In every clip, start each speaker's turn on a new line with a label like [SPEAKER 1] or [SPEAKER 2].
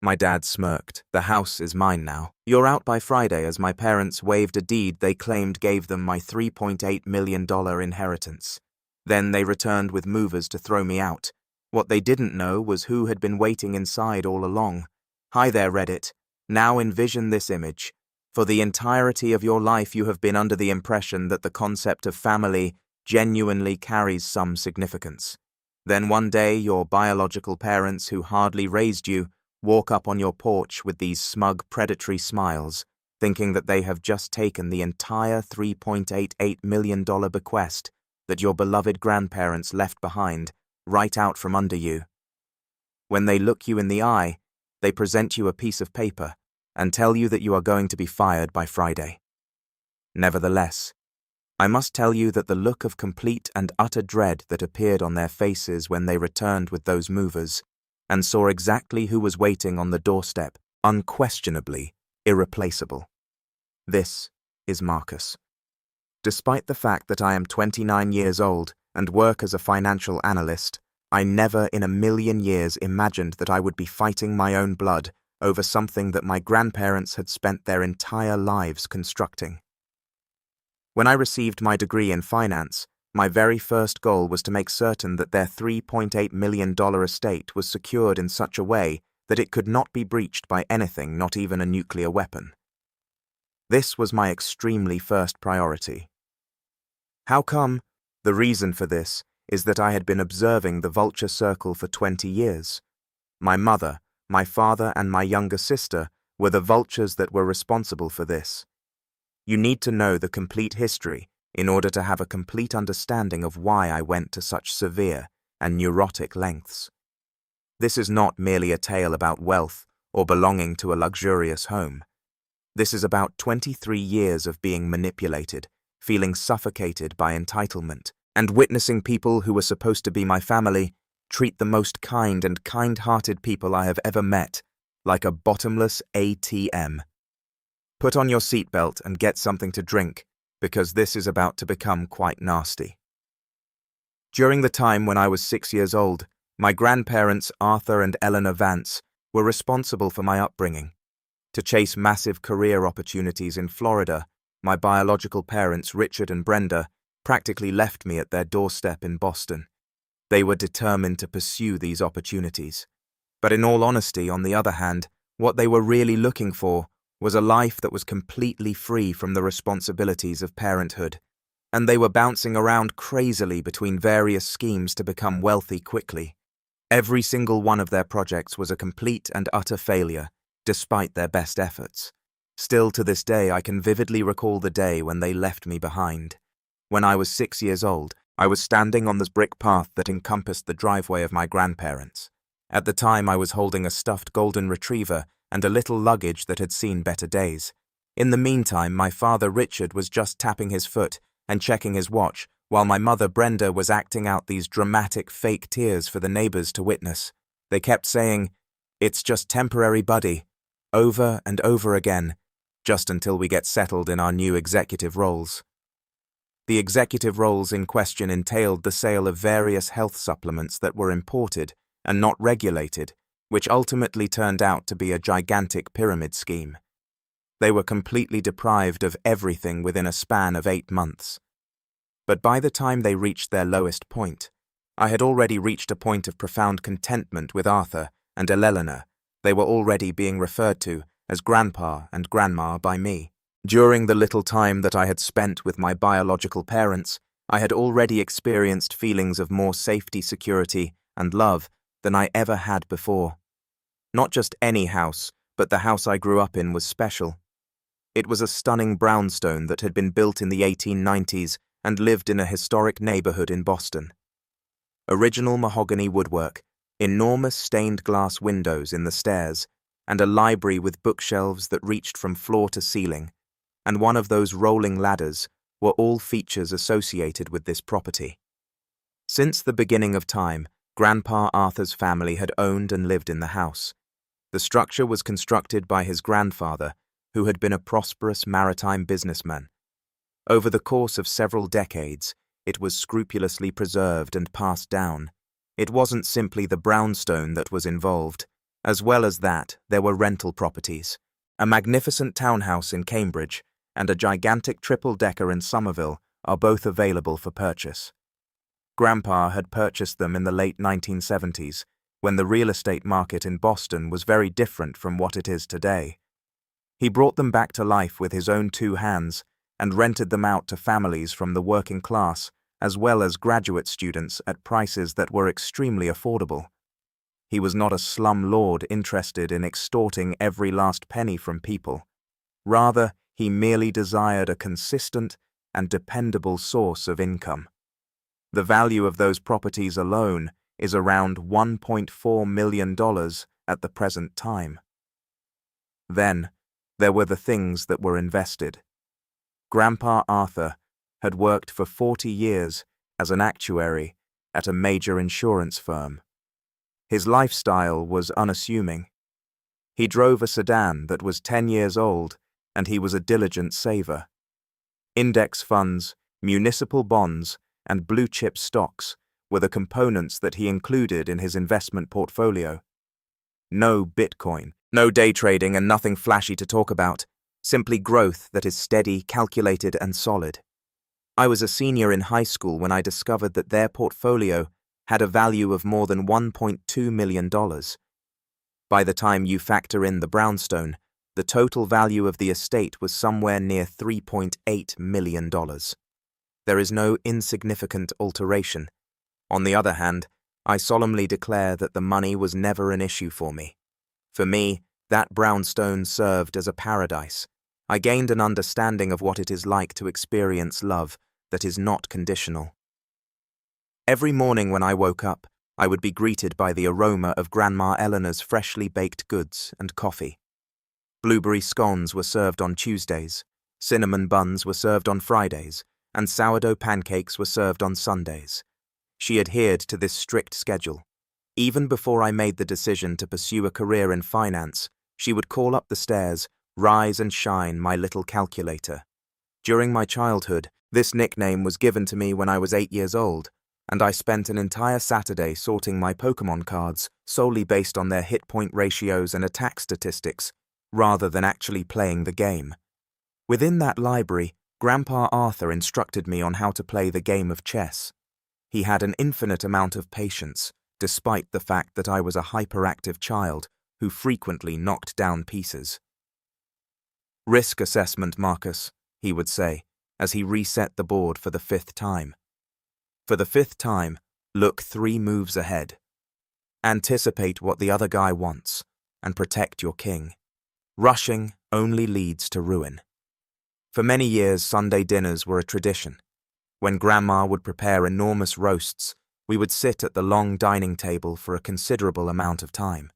[SPEAKER 1] My dad smirked. The house is mine now. You're out by Friday, as my parents waived a deed they claimed gave them my $3.8 million inheritance. Then they returned with movers to throw me out. What they didn't know was who had been waiting inside all along. Hi there, Reddit. Now envision this image. For the entirety of your life you have been under the impression that the concept of family genuinely carries some significance. Then one day your biological parents who hardly raised you walk up on your porch with these smug predatory smiles, thinking that they have just taken the entire $3.88 million bequest that your beloved grandparents left behind right out from under you. When they look you in the eye, they present you a piece of paper and tell you that you are going to be fired by Friday. Nevertheless, I must tell you that the look of complete and utter dread that appeared on their faces when they returned with those movers and saw exactly who was waiting on the doorstep, unquestionably irreplaceable. This is Marcus. Despite the fact that I am 29 years old and work as a financial analyst, I never in a million years imagined that I would be fighting my own blood over something that my grandparents had spent their entire lives constructing. When I received my degree in finance, my very first goal was to make certain that their $3.8 million estate was secured in such a way that it could not be breached by anything, not even a nuclear weapon. This was my extremely first priority. How come? The reason for this is that I had been observing the vulture circle for 20 years. My mother, my father, and my younger sister were the vultures that were responsible for this. You need to know the complete history in order to have a complete understanding of why I went to such severe and neurotic lengths. This is not merely a tale about wealth or belonging to a luxurious home. This is about 23 years of being manipulated, feeling suffocated by entitlement, and witnessing people who were supposed to be my family treat the most kind and kind-hearted people I have ever met like a bottomless ATM. Put on your seatbelt and get something to drink, because this is about to become quite nasty. During the time when I was 6 years old, my grandparents, Arthur and Eleanor Vance, were responsible for my upbringing. To chase massive career opportunities in Florida, my biological parents, Richard and Brenda, practically left me at their doorstep in Boston. They were determined to pursue these opportunities. But in all honesty, on the other hand, what they were really looking for was a life that was completely free from the responsibilities of parenthood, and they were bouncing around crazily between various schemes to become wealthy quickly. Every single one of their projects was a complete and utter failure, despite their best efforts. Still to this day, I can vividly recall the day when they left me behind. When I was 6 years old, I was standing on this brick path that encompassed the driveway of my grandparents. At the time, I was holding a stuffed golden retriever and a little luggage that had seen better days. In the meantime, my father Richard was just tapping his foot and checking his watch, while my mother Brenda was acting out these dramatic fake tears for the neighbors to witness. They kept saying, "It's just temporary, buddy," over and over again, just until we get settled in our new executive roles. The executive roles in question entailed the sale of various health supplements that were imported and not regulated, which ultimately turned out to be a gigantic pyramid scheme. They were completely deprived of everything within a span of 8 months. But by the time they reached their lowest point, I had already reached a point of profound contentment with Arthur and Eleanor. They were already being referred to as Grandpa and Grandma by me. During the little time that I had spent with my biological parents, I had already experienced feelings of more safety, security, and love than I ever had before. Not just any house, but the house I grew up in was special. It was a stunning brownstone that had been built in the 1890s and lived in a historic neighborhood in Boston. Original mahogany woodwork, enormous stained glass windows in the stairs, and a library with bookshelves that reached from floor to ceiling, and one of those rolling ladders were all features associated with this property. Since the beginning of time, Grandpa Arthur's family had owned and lived in the house. The structure was constructed by his grandfather, who had been a prosperous maritime businessman. Over the course of several decades, it was scrupulously preserved and passed down. It wasn't simply the brownstone that was involved. As well as that, there were rental properties. A magnificent townhouse in Cambridge and a gigantic triple-decker in Somerville are both available for purchase. Grandpa had purchased them in the late 1970s, when the real estate market in Boston was very different from what it is today. He brought them back to life with his own two hands and rented them out to families from the working class as well as graduate students at prices that were extremely affordable. He was not a slum lord interested in extorting every last penny from people. Rather, he merely desired a consistent and dependable source of income. The value of those properties alone is around $1.4 million at the present time. Then, there were the things that were invested. Grandpa Arthur had worked for 40 years as an actuary at a major insurance firm. His lifestyle was unassuming. He drove a sedan that was 10 years old, and he was a diligent saver. Index funds, municipal bonds, and blue-chip stocks were the components that he included in his investment portfolio. No Bitcoin, no day trading, and nothing flashy to talk about, simply growth that is steady, calculated, and solid. I was a senior in high school when I discovered that their portfolio had a value of more than $1.2 million. By the time you factor in the brownstone, the total value of the estate was somewhere near $3.8 million. There is no insignificant alteration. On the other hand, I solemnly declare that the money was never an issue for me. For me, that brownstone served as a paradise. I gained an understanding of what it is like to experience love that is not conditional. Every morning when I woke up, I would be greeted by the aroma of Grandma Eleanor's freshly baked goods and coffee. Blueberry scones were served on Tuesdays, cinnamon buns were served on Fridays, and sourdough pancakes were served on Sundays. She adhered to this strict schedule. Even before I made the decision to pursue a career in finance, she would call up the stairs, "Rise and shine, my little calculator." During my childhood, this nickname was given to me when I was 8 years old, and I spent an entire Saturday sorting my Pokemon cards solely based on their hit point ratios and attack statistics, rather than actually playing the game. Within that library, Grandpa Arthur instructed me on how to play the game of chess. He had an infinite amount of patience, despite the fact that I was a hyperactive child who frequently knocked down pieces. "Risk assessment, Marcus," he would say, as he reset the board for the 5th time. For the 5th time, look 3 moves ahead. Anticipate what the other guy wants, and protect your king. Rushing only leads to ruin. For many years, Sunday dinners were a tradition. When Grandma would prepare enormous roasts, we would sit at the long dining table for a considerable amount of time.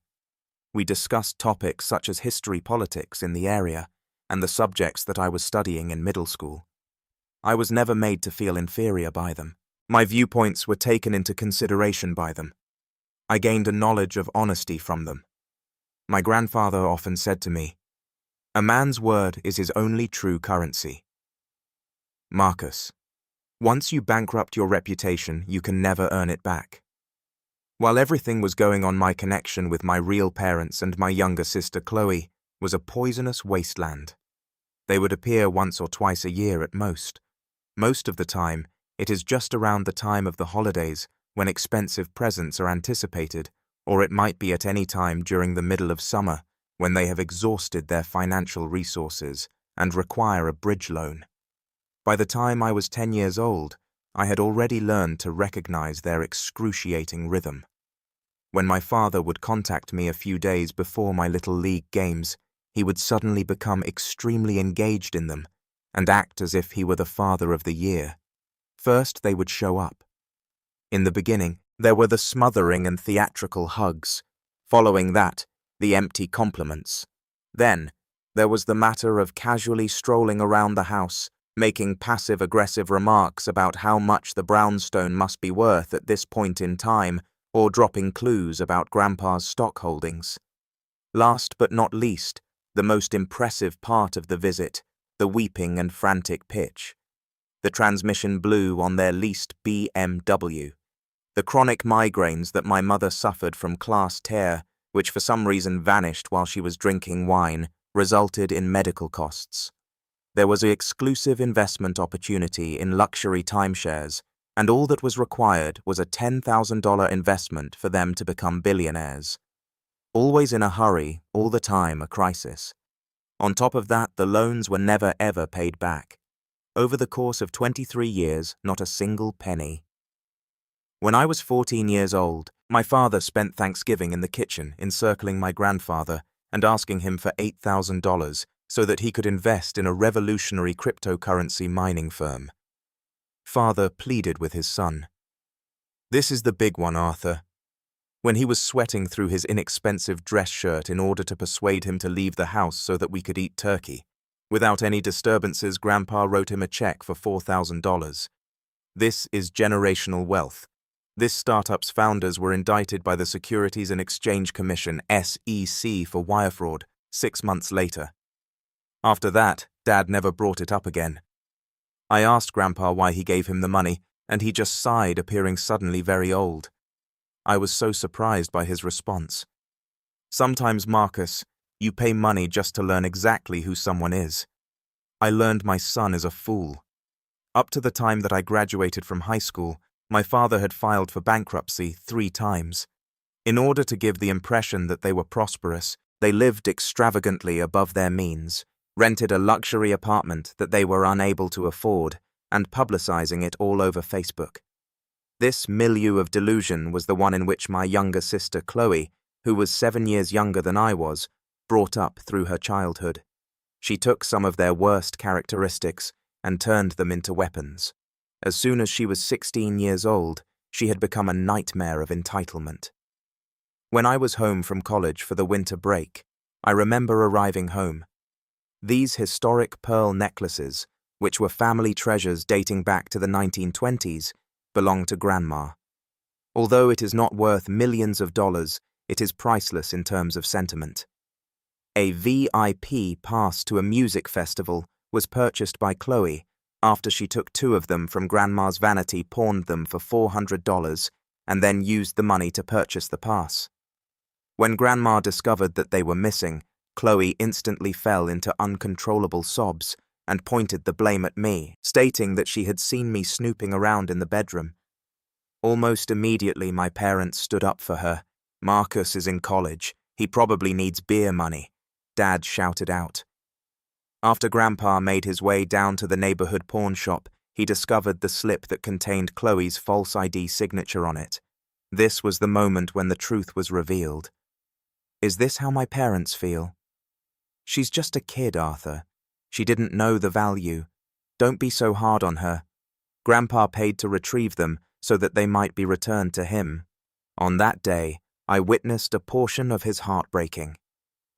[SPEAKER 1] We discussed topics such as history, politics in the area, and the subjects that I was studying in middle school. I was never made to feel inferior by them. My viewpoints were taken into consideration by them. I gained a knowledge of honesty from them. My grandfather often said to me, "A man's word is his only true currency." Marcus, once you bankrupt your reputation, you can never earn it back. While everything was going on, my connection with my real parents and my younger sister Chloe was a poisonous wasteland. They would appear once or twice a year at most. Most of the time, it is just around the time of the holidays when expensive presents are anticipated, or it might be at any time during the middle of summer when they have exhausted their financial resources and require a bridge loan. By the time I was 10 years old, I had already learned to recognize their excruciating rhythm. When my father would contact me a few days before my Little League games, he would suddenly become extremely engaged in them and act as if he were the father of the year. First, they would show up. In the beginning, there were the smothering and theatrical hugs. Following that, the empty compliments. Then, there was the matter of casually strolling around the house, making passive-aggressive remarks about how much the brownstone must be worth at this point in time, or dropping clues about Grandpa's stock holdings. Last but not least, the most impressive part of the visit, the weeping and frantic pitch. The transmission blew on their leased BMW. The chronic migraines that my mother suffered from class tear which for some reason vanished while she was drinking wine, resulted in medical costs. There was an exclusive investment opportunity in luxury timeshares, and all that was required was a $10,000 investment for them to become billionaires. Always in a hurry, all the time a crisis. On top of that, the loans were never ever paid back. Over the course of 23 years, not a single penny. When I was 14 years old, my father spent Thanksgiving in the kitchen encircling my grandfather and asking him for $8,000 so that he could invest in a revolutionary cryptocurrency mining firm. Father pleaded with his son. "This is the big one, Arthur." When he was sweating through his inexpensive dress shirt in order to persuade him to leave the house so that we could eat turkey. Without any disturbances, Grandpa wrote him a check for $4,000. This is generational wealth. This startup's founders were indicted by the Securities and Exchange Commission, SEC, for wire fraud 6 months later. After that, Dad never brought it up again. I asked Grandpa why he gave him the money, and he just sighed, appearing suddenly very old. I was so surprised by his response. Sometimes, Marcus, you pay money just to learn exactly who someone is. I learned my son is a fool. Up to the time that I graduated from high school, my father had filed for bankruptcy 3 times. In order to give the impression that they were prosperous, they lived extravagantly above their means, rented a luxury apartment that they were unable to afford, and publicizing it all over Facebook. This milieu of delusion was the one in which my younger sister Chloe, who was 7 years younger than I was, brought up through her childhood. She took some of their worst characteristics and turned them into weapons. As soon as she was 16 years old, she had become a nightmare of entitlement. When I was home from college for the winter break, I remember arriving home. These historic pearl necklaces, which were family treasures dating back to the 1920s, belonged to Grandma. Although it is not worth millions of dollars, it is priceless in terms of sentiment. A VIP pass to a music festival was purchased by Chloe after she took 2 of them from Grandma's vanity, pawned them for $400, and then used the money to purchase the pass. When Grandma discovered that they were missing, Chloe instantly fell into uncontrollable sobs and pointed the blame at me, stating that she had seen me snooping around in the bedroom. Almost immediately, my parents stood up for her. "Marcus is in college. He probably needs beer money," Dad shouted out. After Grandpa made his way down to the neighborhood pawn shop, he discovered the slip that contained Chloe's false ID signature on it. This was the moment when the truth was revealed. Is this how my parents feel? She's just a kid, Arthur. She didn't know the value. Don't be so hard on her. Grandpa paid to retrieve them so that they might be returned to him. On that day, I witnessed a portion of his heartbreaking.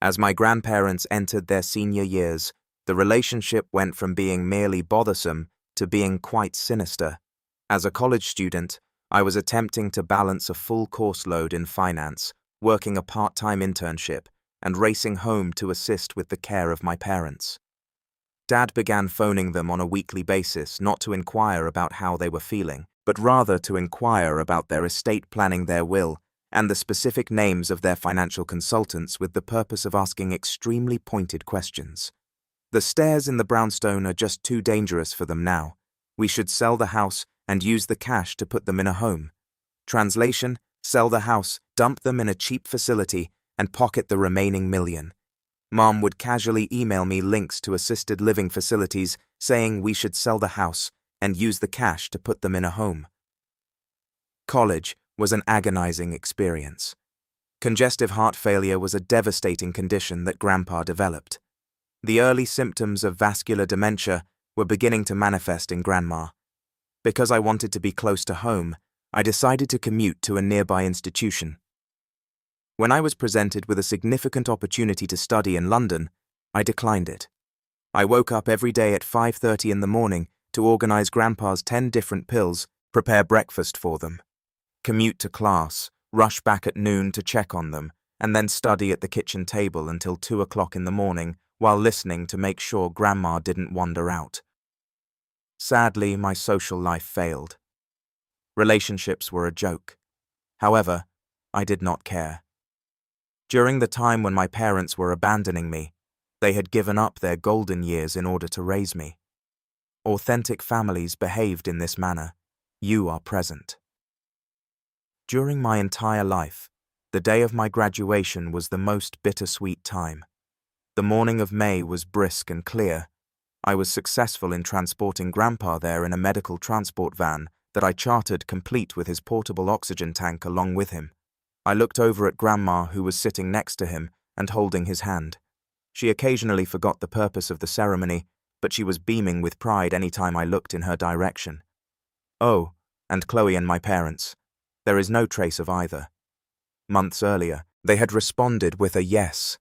[SPEAKER 1] As my grandparents entered their senior years, the relationship went from being merely bothersome to being quite sinister. As a college student, I was attempting to balance a full course load in finance, working a part-time internship, and racing home to assist with the care of my parents. Dad began phoning them on a weekly basis, not to inquire about how they were feeling, but rather to inquire about their estate planning, their will, and the specific names of their financial consultants, with the purpose of asking extremely pointed questions. The stairs in the brownstone are just too dangerous for them now. We should sell the house and use the cash to put them in a home. Translation: sell the house, dump them in a cheap facility, and pocket the remaining $1 million. Mom would casually email me links to assisted living facilities saying we should sell the house and use the cash to put them in a home. College was an agonizing experience. Congestive heart failure was a devastating condition that Grandpa developed. The early symptoms of vascular dementia were beginning to manifest in Grandma. Because I wanted to be close to home, I decided to commute to a nearby institution. When I was presented with a significant opportunity to study in London, I declined it. I woke up every day at 5:30 in the morning to organize Grandpa's 10 different pills, prepare breakfast for them, commute to class, rush back at noon to check on them, and then study at the kitchen table until 2 o'clock in the morning while listening to make sure Grandma didn't wander out. Sadly, my social life failed. Relationships were a joke. However, I did not care. During the time when my parents were abandoning me, they had given up their golden years in order to raise me. Authentic families behaved in this manner. You are present. During my entire life, the day of my graduation was the most bittersweet time. The morning of May was brisk and clear. I was successful in transporting Grandpa there in a medical transport van that I chartered, complete with his portable oxygen tank along with him. I looked over at Grandma, who was sitting next to him and holding his hand. She occasionally forgot the purpose of the ceremony, but she was beaming with pride any time I looked in her direction. Oh, and Chloe and my parents. There is no trace of either. Months earlier, they had responded with a yes.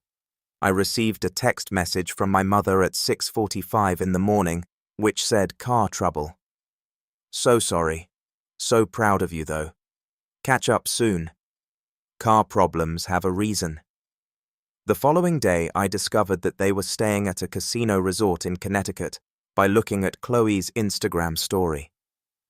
[SPEAKER 1] I received a text message from my mother at 6:45 in the morning, which said car trouble. So sorry. So proud of you though. Catch up soon. Car problems have a reason. The following day, I discovered that they were staying at a casino resort in Connecticut by looking at Chloe's Instagram story.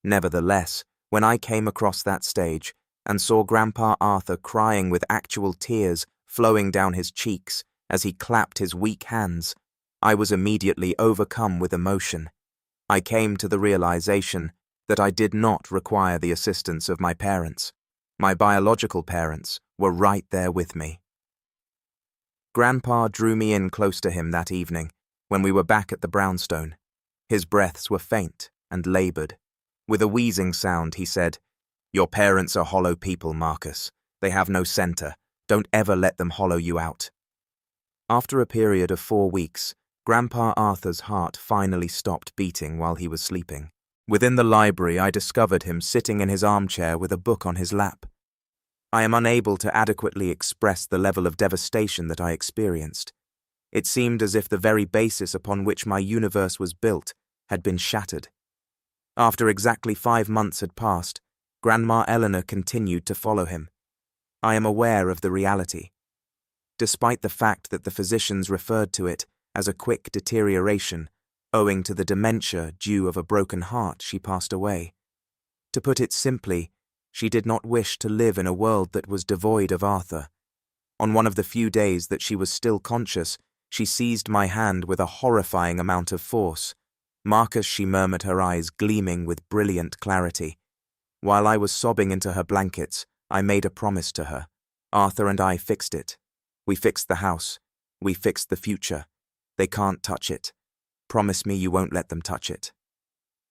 [SPEAKER 1] Nevertheless, when I came across that stage and saw Grandpa Arthur crying with actual tears flowing down his cheeks as he clapped his weak hands, I was immediately overcome with emotion. I came to the realization that I did not require the assistance of my parents. My biological parents were right there with me. Grandpa drew me in close to him that evening when we were back at the brownstone. His breaths were faint and labored. With a wheezing sound, he said, "Your parents are hollow people, Marcus. They have no center. Don't ever let them hollow you out." After a period of 4 weeks, Grandpa Arthur's heart finally stopped beating while he was sleeping. Within the library, I discovered him sitting in his armchair with a book on his lap. I am unable to adequately express the level of devastation that I experienced. It seemed as if the very basis upon which my universe was built had been shattered. After exactly 5 months had passed, Grandma Eleanor continued to follow him. I am aware of the reality. Despite the fact that the physicians referred to it as a quick deterioration, owing to the dementia due of a broken heart, she passed away. To put it simply, she did not wish to live in a world that was devoid of Arthur. On one of the few days that she was still conscious, she seized my hand with a horrifying amount of force. "Marcus," she murmured, her eyes gleaming with brilliant clarity. While I was sobbing into her blankets, I made a promise to her. Arthur and I fixed it. We fixed the house. We fixed the future. They can't touch it. Promise me you won't let them touch it.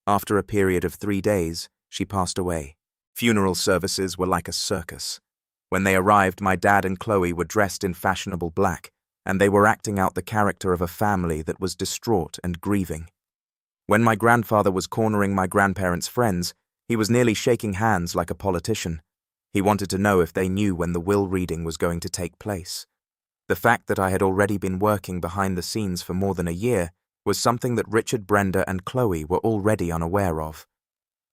[SPEAKER 1] After a period of 3 days, she passed away. Funeral services were like a circus. When they arrived, my dad and Chloe were dressed in fashionable black, and they were acting out the character of a family that was distraught and grieving. When my grandfather was cornering my grandparents' friends, he was nearly shaking hands like a politician. He wanted to know if they knew when the will reading was going to take place. The fact that I had already been working behind the scenes for more than a year was something that Richard, Brenda, and Chloe were already unaware of.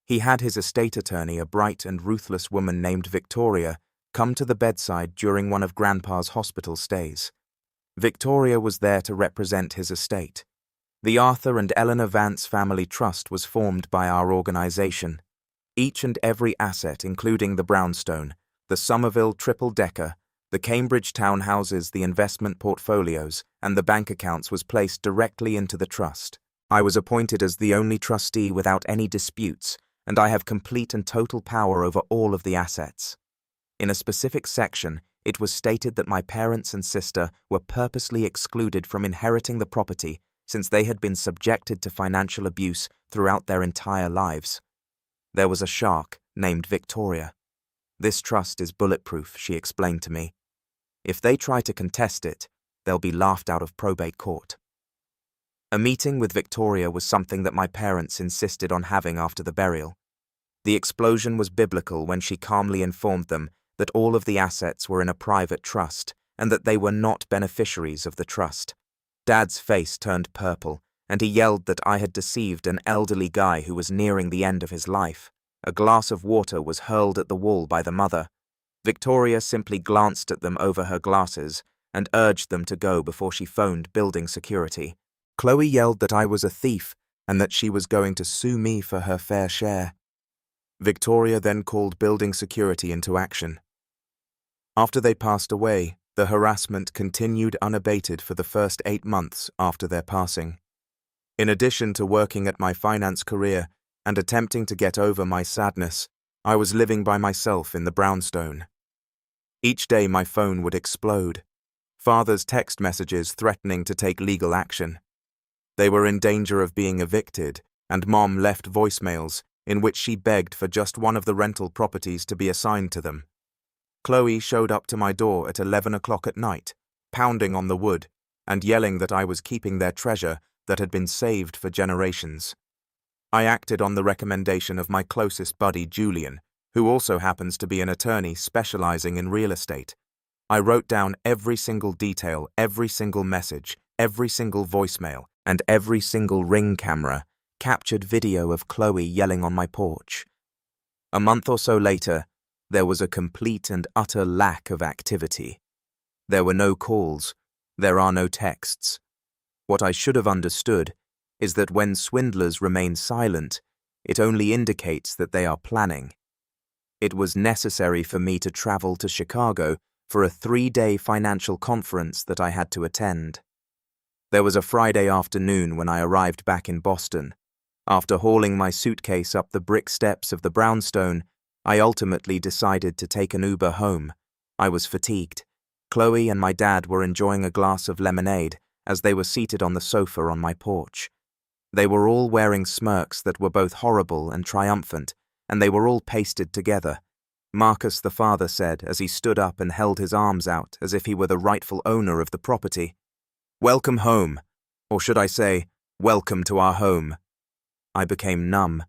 [SPEAKER 1] He had his estate attorney, a bright and ruthless woman named Victoria, come to the bedside during one of Grandpa's hospital stays. Victoria was there to represent his estate. The Arthur and Eleanor Vance Family Trust was formed by our organization. Each and every asset, including the brownstone, the Somerville triple-decker, the Cambridge townhouses, the investment portfolios, and the bank accounts, was placed directly into the trust. I was appointed as the only trustee without any disputes, and I have complete and total power over all of the assets. In a specific section, it was stated that my parents and sister were purposely excluded from inheriting the property since they had been subjected to financial abuse throughout their entire lives. There was a shark named Victoria. "This trust is bulletproof," she explained to me. "If they try to contest it, they'll be laughed out of probate court." A meeting with Victoria was something that my parents insisted on having after the burial. The explosion was biblical when she calmly informed them that all of the assets were in a private trust and that they were not beneficiaries of the trust. Dad's face turned purple, and he yelled that I had deceived an elderly guy who was nearing the end of his life. A glass of water was hurled at the wall by the mother. Victoria simply glanced at them over her glasses and urged them to go before she phoned building security. Chloe yelled that I was a thief and that she was going to sue me for her fair share. Victoria then called building security into action. After they passed away, The harassment continued unabated for the first 8 months after their passing. In addition to working at my finance career and attempting to get over my sadness, I was living by myself in the brownstone. Each day my phone would explode. Father's text messages threatening to take legal action. They were in danger of being evicted, and Mom left voicemails in which she begged for just one of the rental properties to be assigned to them. Chloe showed up to my door at 11 o'clock at night, pounding on the wood and yelling that I was keeping their treasure that had been saved for generations. I acted on the recommendation of my closest buddy Julian, who also happens to be an attorney specializing in real estate. I wrote down every single detail, every single message, every single voicemail, and every single Ring camera captured video of Chloe yelling on my porch. A month or so later, there was a complete and utter lack of activity. There were no calls, there are no texts. What I should have understood is that when swindlers remain silent, it only indicates that they are planning. It was necessary for me to travel to Chicago for a 3-day financial conference that I had to attend. There was a Friday afternoon when I arrived back in Boston. After hauling my suitcase up the brick steps of the brownstone, I ultimately decided to take an Uber home. I was fatigued. Chloe and my dad were enjoying a glass of lemonade as they were seated on the sofa on my porch. They were all wearing smirks that were both horrible and triumphant, and they were all pasted together. Marcus the father said as he stood up and held his arms out as if he were the rightful owner of the property. "Welcome home," or should I say, "Welcome to our home." I became numb.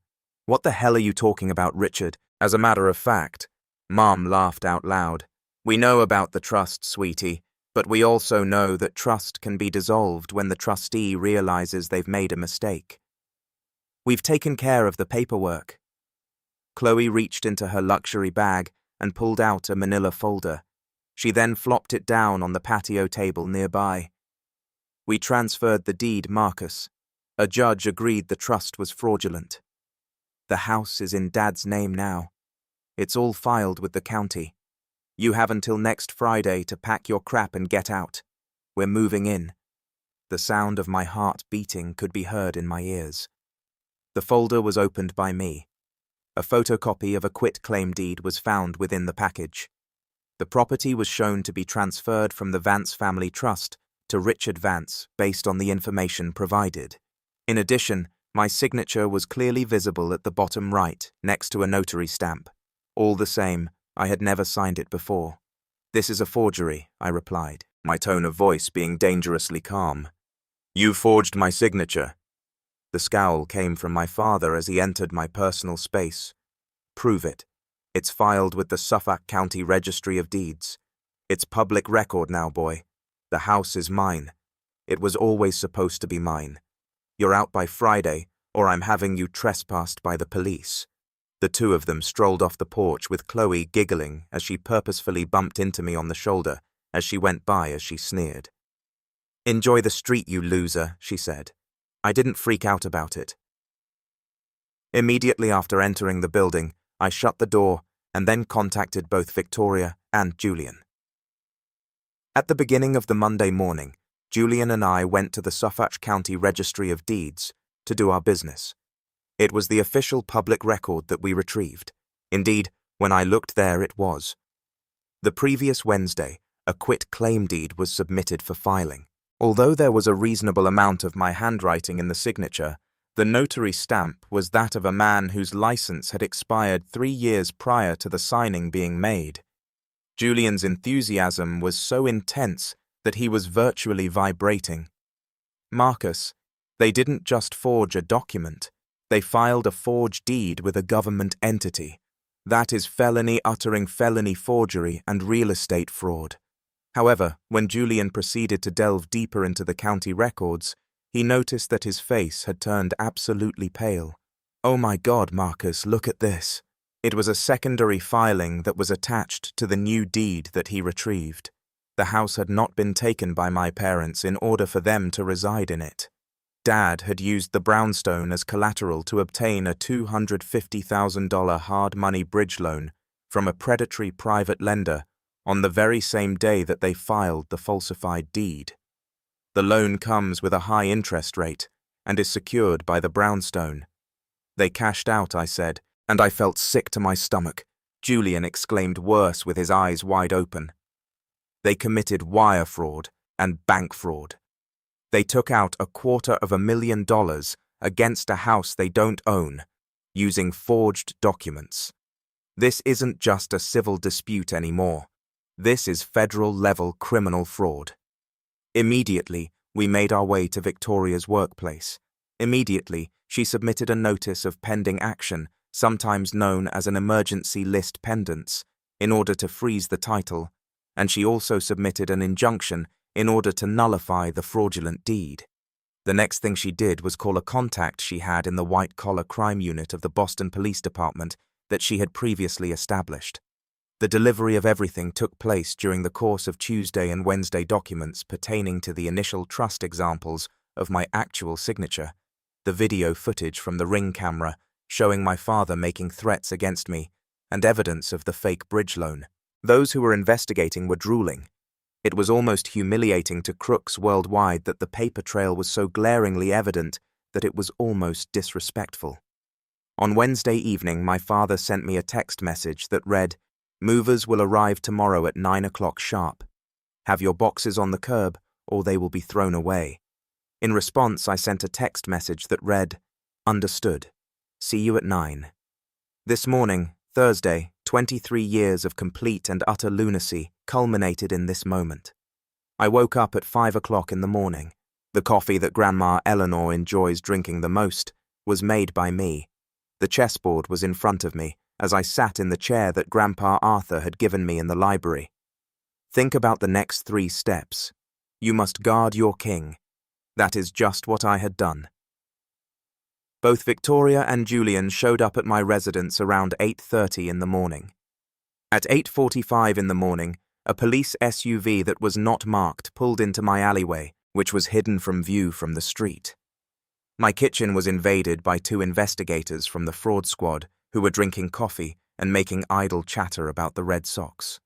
[SPEAKER 1] "What the hell are you talking about, Richard?" As a matter of fact, Mom laughed out loud. "We know about the trust, sweetie, but we also know that trust can be dissolved when the trustee realizes they've made a mistake. We've taken care of the paperwork." Chloe reached into her luxury bag and pulled out a manila folder. She then flopped it down on the patio table nearby. "We transferred the deed, Marcus. A judge agreed the trust was fraudulent. The house is in Dad's name now. It's all filed with the county. You have until next Friday to pack your crap and get out. We're moving in." The sound of my heart beating could be heard in my ears. The folder was opened by me. A photocopy of a quitclaim deed was found within the package. The property was shown to be transferred from the Vance Family Trust to Richard Vance based on the information provided. In addition, my signature was clearly visible at the bottom right, next to a notary stamp. All the same, I had never signed it before. "This is a forgery," I replied, my tone of voice being dangerously calm. "You forged my signature." The scowl came from my father as he entered my personal space. "Prove it. It's filed with the Suffolk County Registry of Deeds. It's public record now, boy. The house is mine. It was always supposed to be mine. You're out by Friday, or I'm having you trespassed by the police." The two of them strolled off the porch with Chloe giggling as she purposefully bumped into me on the shoulder as she went by as she sneered. "Enjoy the street, you loser," she said. I didn't freak out about it. Immediately after entering the building, I shut the door and then contacted both Victoria and Julian. At the beginning of the Monday morning, Julian and I went to the Suffolk County Registry of Deeds to do our business. It was the official public record that we retrieved. Indeed, when I looked there, it was. The previous Wednesday, a quit-claim deed was submitted for filing. Although there was a reasonable amount of my handwriting in the signature, the notary stamp was that of a man whose license had expired 3 years prior to the signing being made. Julian's enthusiasm was so intense that he was virtually vibrating. "Marcus, they didn't just forge a document. They filed a forged deed with a government entity. That is felony uttering felony forgery and real estate fraud." However, when Julian proceeded to delve deeper into the county records, he noticed that his face had turned absolutely pale. "Oh my God, Marcus, look at this." It was a secondary filing that was attached to the new deed that he retrieved. The house had not been taken by my parents in order for them to reside in it. Dad had used the brownstone as collateral to obtain a $250,000 hard money bridge loan from a predatory private lender on the very same day that they filed the falsified deed. The loan comes with a high interest rate and is secured by the brownstone. They cashed out, I said, and I felt sick to my stomach. Julian exclaimed worse with his eyes wide open. They committed wire fraud and bank fraud. They took out $250,000 against a house they don't own, using forged documents. This isn't just a civil dispute anymore. This is federal-level criminal fraud. Immediately, we made our way to Victoria's workplace. Immediately, she submitted a notice of pending action, sometimes known as an emergency list pendants, in order to freeze the title, and she also submitted an injunction in order to nullify the fraudulent deed. The next thing she did was call a contact she had in the white-collar crime unit of the Boston Police Department that she had previously established. The delivery of everything took place during the course of Tuesday and Wednesday documents pertaining to the initial trust examples of my actual signature, the video footage from the Ring camera showing my father making threats against me, and evidence of the fake bridge loan. Those who were investigating were drooling. It was almost humiliating to crooks worldwide that the paper trail was so glaringly evident that it was almost disrespectful. On Wednesday evening, my father sent me a text message that read, "Movers will arrive tomorrow at 9 o'clock sharp. Have your boxes on the curb or they will be thrown away." In response, I sent a text message that read, "Understood. See you at 9. This morning, Thursday, 23 years of complete and utter lunacy culminated in this moment. I woke up at 5 o'clock in the morning. The coffee that Grandma Eleanor enjoys drinking the most was made by me. The chessboard was in front of me as I sat in the chair that Grandpa Arthur had given me in the library. Think about the next 3 steps. You must guard your king. That is just what I had done. Both Victoria and Julian showed up at my residence around 8:30 in the morning. At 8:45 in the morning, a police SUV that was not marked pulled into my alleyway, which was hidden from view from the street. My kitchen was invaded by 2 investigators from the fraud squad who were drinking coffee and making idle chatter about the Red Sox.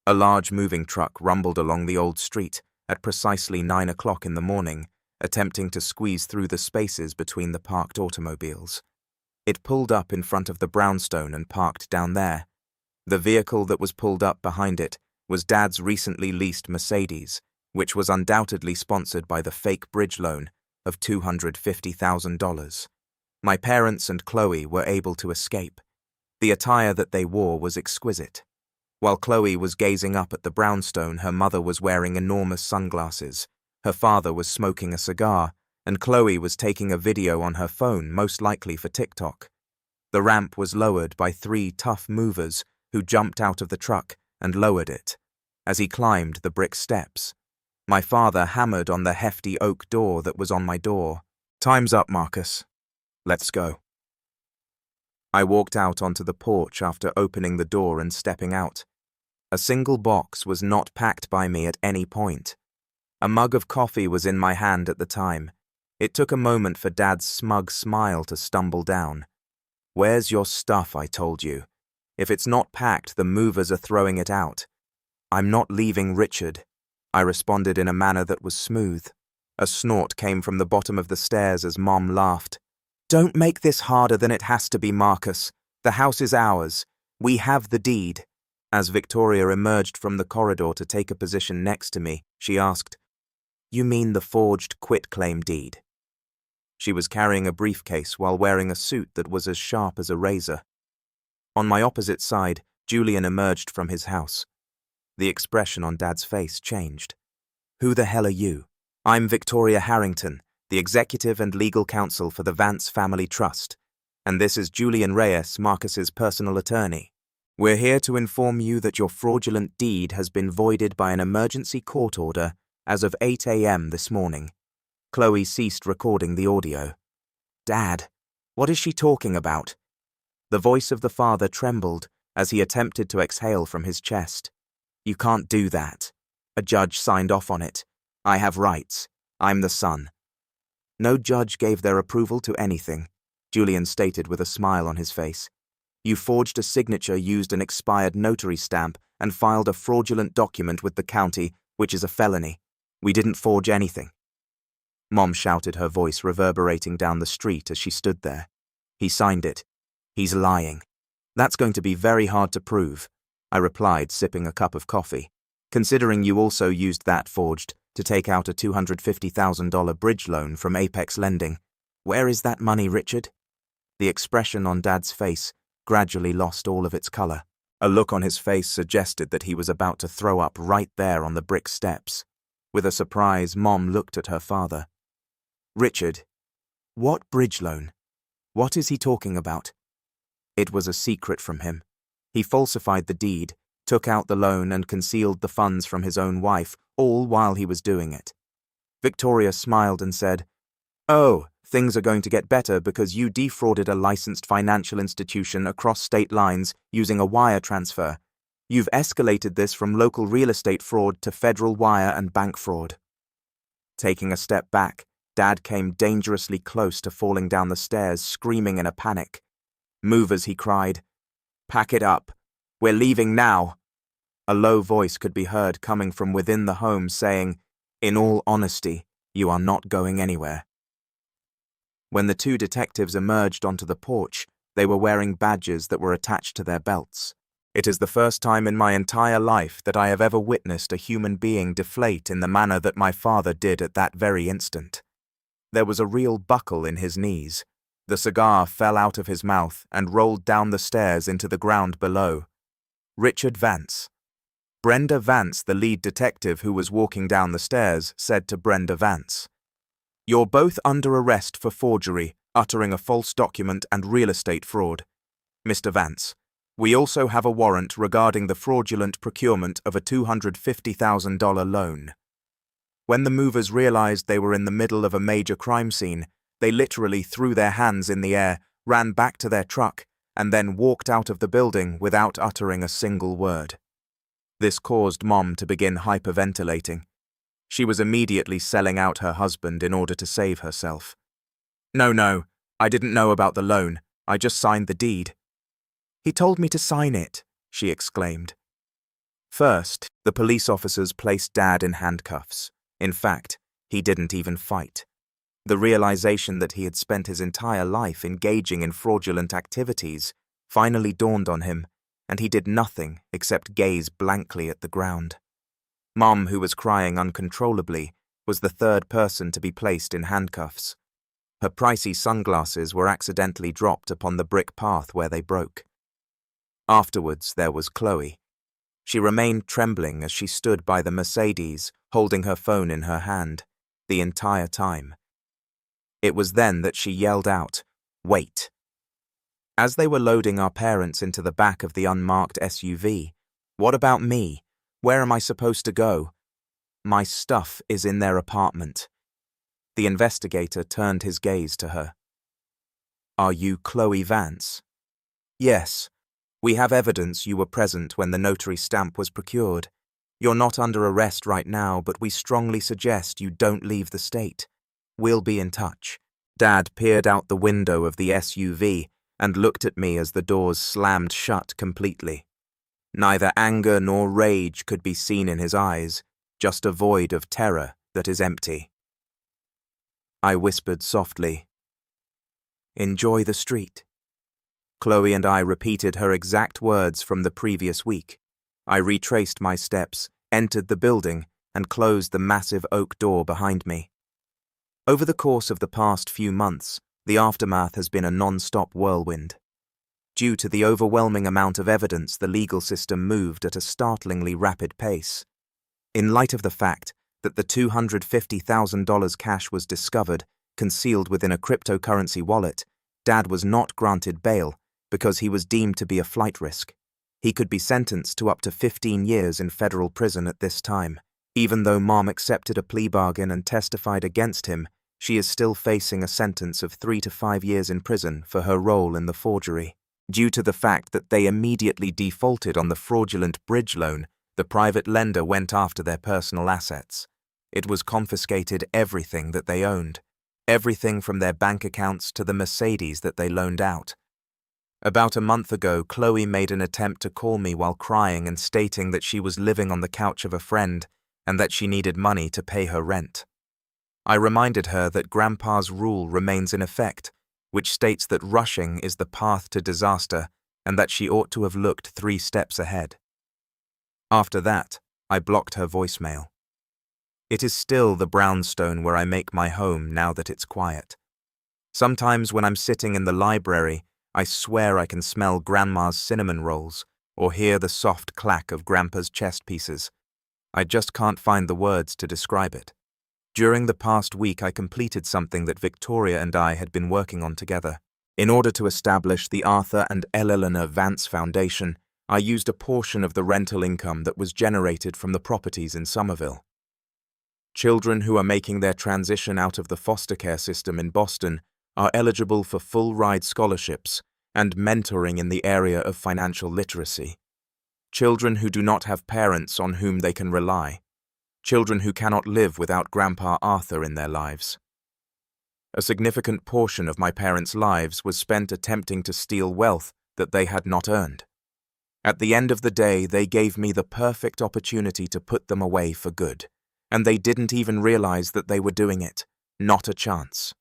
[SPEAKER 1] A large moving truck rumbled along the old street at precisely 9 o'clock in the morning, attempting to squeeze through the spaces between the parked automobiles. It pulled up in front of the brownstone and parked down there. The vehicle that was pulled up behind it was Dad's recently leased Mercedes, which was undoubtedly sponsored by the fake bridge loan of $250,000. My parents and Chloe were able to escape. The attire that they wore was exquisite. While Chloe was gazing up at the brownstone, her mother was wearing enormous sunglasses. Her father was smoking a cigar, and Chloe was taking a video on her phone, most likely for TikTok. The ramp was lowered by 3 tough movers who jumped out of the truck and lowered it. As he climbed the brick steps, my father hammered on the hefty oak door that was on my door. "Time's up, Marcus. Let's go." I walked out onto the porch after opening the door and stepping out. A single box was not packed by me at any point. A mug of coffee was in my hand at the time. It took a moment for Dad's smug smile to stumble down. "Where's your stuff, I told you. If it's not packed, the movers are throwing it out." "I'm not leaving Richard," I responded in a manner that was smooth. A snort came from the bottom of the stairs as Mom laughed. "Don't make this harder than it has to be, Marcus. The house is ours. We have the deed." As Victoria emerged from the corridor to take a position next to me, she asked, "You mean the forged quitclaim deed?" She was carrying a briefcase while wearing a suit that was as sharp as a razor. On my opposite side, Julian emerged from his house. The expression on Dad's face changed. "Who the hell are you?" "I'm Victoria Harrington, the executive and legal counsel for the Vance Family Trust, and this is Julian Reyes, Marcus's personal attorney. We're here to inform you that your fraudulent deed has been voided by an emergency court order as of 8 a.m. this morning." Chloe ceased recording the audio. "Dad, what is she talking about?" The voice of the father trembled as he attempted to exhale from his chest. "You can't do that. A judge signed off on it. I have rights. I'm the son." "No judge gave their approval to anything," Julian stated with a smile on his face. You forged a signature, used an expired notary stamp, and filed a fraudulent document with the county, which is a felony. We didn't forge anything." Mom shouted, her voice reverberating down the street as she stood there. "He signed it. He's lying." "That's going to be very hard to prove," I replied, sipping a cup of coffee, "considering you also used that forged to take out a $250,000 bridge loan from Apex Lending. Where is that money, Richard?" The expression on Dad's face gradually lost all of its color. A look on his face suggested that he was about to throw up right there on the brick steps. With a surprise, Mom looked at her father. "Richard, what bridge loan? What is he talking about?" It was a secret from him. He falsified the deed, took out the loan, and concealed the funds from his own wife, all while he was doing it. Victoria smiled and said, "Oh, things are going to get better because you defrauded a licensed financial institution across state lines using a wire transfer. You've escalated this from local real estate fraud to federal wire and bank fraud." Taking a step back, Dad came dangerously close to falling down the stairs, screaming in a panic. "Movers," he cried. "Pack it up. We're leaving now." A low voice could be heard coming from within the home saying, "In all honesty, you are not going anywhere." When the two detectives emerged onto the porch, they were wearing badges that were attached to their belts. It is the first time in my entire life that I have ever witnessed a human being deflate in the manner that my father did at that very instant. There was a real buckle in his knees. The cigar fell out of his mouth and rolled down the stairs into the ground below. Richard Vance. Brenda Vance, the lead detective who was walking down the stairs, said to Brenda Vance, "You're both under arrest for forgery, uttering a false document, and real estate fraud. Mr. Vance, we also have a warrant regarding the fraudulent procurement of a $250,000 loan." When the movers realized they were in the middle of a major crime scene, they literally threw their hands in the air, ran back to their truck, and then walked out of the building without uttering a single word. This caused Mom to begin hyperventilating. She was immediately selling out her husband in order to save herself. No, I didn't know about the loan. I just signed the deed." "He told me to sign it," she exclaimed. First, the police officers placed Dad in handcuffs. In fact, he didn't even fight. The realization that he had spent his entire life engaging in fraudulent activities finally dawned on him, and he did nothing except gaze blankly at the ground. Mom, who was crying uncontrollably, was the third person to be placed in handcuffs. Her pricey sunglasses were accidentally dropped upon the brick path where they broke. Afterwards, there was Chloe. She remained trembling as she stood by the Mercedes, holding her phone in her hand, the entire time. It was then that she yelled out, "Wait." As they were loading our parents into the back of the unmarked SUV, "What about me? Where am I supposed to go?" "My stuff is in their apartment." The investigator turned his gaze to her. "Are you Chloe Vance?" "Yes. We have evidence you were present when the notary stamp was procured. You're not under arrest right now, but we strongly suggest you don't leave the state. We'll be in touch." Dad peered out the window of the SUV and looked at me as the doors slammed shut completely. Neither anger nor rage could be seen in his eyes, just a void of terror that is empty. I whispered softly, "Enjoy the street." Chloe and I repeated her exact words from the previous week. I retraced my steps, entered the building, and closed the massive oak door behind me. Over the course of the past few months, the aftermath has been a non-stop whirlwind. Due to the overwhelming amount of evidence, the legal system moved at a startlingly rapid pace. In light of the fact that the $250,000 cash was discovered, concealed within a cryptocurrency wallet, Dad was not granted bail because he was deemed to be a flight risk. He could be sentenced to up to 15 years in federal prison at this time. Even though Mom accepted a plea bargain and testified against him, she is still facing a sentence of 3 to 5 years in prison for her role in the forgery. Due to the fact that they immediately defaulted on the fraudulent bridge loan, the private lender went after their personal assets. It was confiscated everything that they owned, everything from their bank accounts to the Mercedes that they loaned out. About a month ago, Chloe made an attempt to call me while crying and stating that she was living on the couch of a friend and that she needed money to pay her rent. I reminded her that Grandpa's rule remains in effect, which states that rushing is the path to disaster and that she ought to have looked 3 steps ahead. After that, I blocked her voicemail. It is still the brownstone where I make my home now that it's quiet. Sometimes when I'm sitting in the library, I swear I can smell Grandma's cinnamon rolls or hear the soft clack of Grandpa's chest pieces. I just can't find the words to describe it. During the past week, I completed something that Victoria and I had been working on together. In order to establish the Arthur and Eleanor Vance Foundation, I used a portion of the rental income that was generated from the properties in Somerville. Children who are making their transition out of the foster care system in Boston are eligible for full-ride scholarships and mentoring in the area of financial literacy. Children who do not have parents on whom they can rely. Children who cannot live without Grandpa Arthur in their lives. A significant portion of my parents' lives was spent attempting to steal wealth that they had not earned. At the end of the day, they gave me the perfect opportunity to put them away for good, and they didn't even realize that they were doing it. Not a chance.